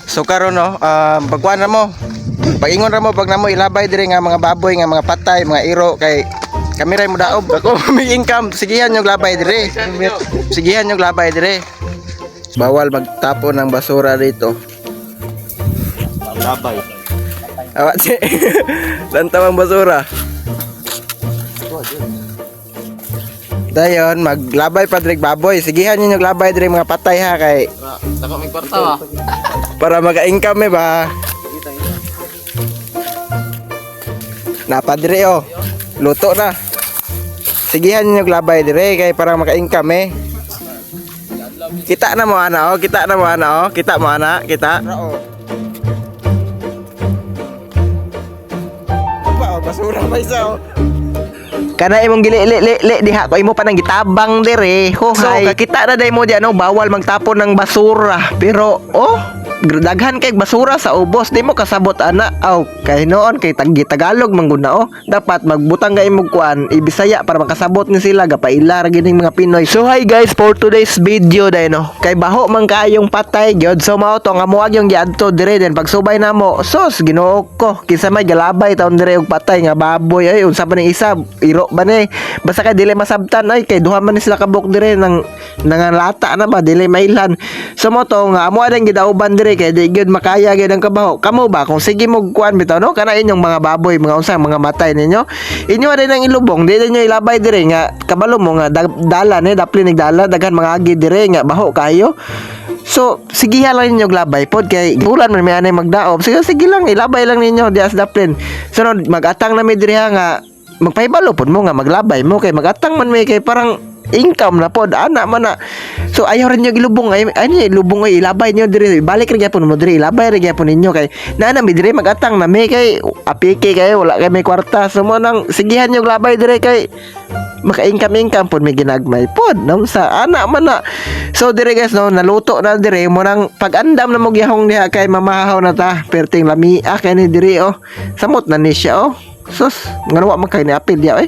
So karon no, pagkuan na mo. Pag-ingon ra mo pag namo ilabay diri nga mga baboy nga mga patay, mga iro kay kami ray mo daob. Ako may income, sigihan yung labay diri. Sigihan yung labay diri. Bawal magtapon ng basura dito. Labay. Awat si. Lantawang basura. Dayon maglabay pa diri baboy. Sigihan niyo yung labay diri mga patay ha kay Saka may kwarta ba? para maka-income ba. Napadre oh. Luto na. Sigihan niyo glabay dire kay para maka-income. Kita na mo ana oh, kita na mo ana oh, kita mo ana, kita. Ba basura pa isa oh. Kana imong gili diha ko imo pa nang gitabang dire. Ho so, kita na day mo diyan no, bawal magtapon ng basura. Pero oh, daghan kay basura sa ubos di mo kasabot ana aw kay noon kay Tagalog mangguna oh dapat magbutang kay imong kuan ibisaya para makasabot ni sila gapailar gining mga Pinoy. So hi guys, for today's video day no kay baho man kaayong patay gyud so mao to nga muag yung giadto dire den pagsubay namo sus Ginoo ko kinsa may galabay taon dire og patay nga baboy ay unsa ba ning isa iro ba ni basta kay dili masabtan ay kay duha man ni sila kabuk dire nang nangalata na ba dili mailan so mo to nga amo adang gidauban dire kay di gyud makaya gyud ang kabaho. Kamo ba kung sige mo kuan bitaw no kana inyong mga baboy mga unsa mga matay ninyo inyo rin ang ilubong di ninyo ilabay dire nga kabalo mo nga dala ni dapli nigdala daghan mga agi dire nga baho kayo. So sige lang ninyo glabay pod kay bulan man may anay magdaob sige lang ilabay lang ninyo dias daplin sunod magatang na mi dire nga magpahibalo pod mo nga maglabay mo kay magatang man may kay parang income na pod ana man na so ayaw rin nyo gilubong ay lubong ay ilabay nyo diri balik rin gyapon mo diri ilabay rin gyapon ninyo kay nana mi diri magatang na may kay apike kay wala kay may kwarta so mo nang sigihan nyo labay diri kay maka-income pod may ginagmay pod nang sa ana man na so diri guys no naluto na diri mo nang pag-andam na mo gihong diha kay mamahaw na ta perting lamia kay ni diri oh samot na ni siya oh sus ngano wa man kay ni apil diya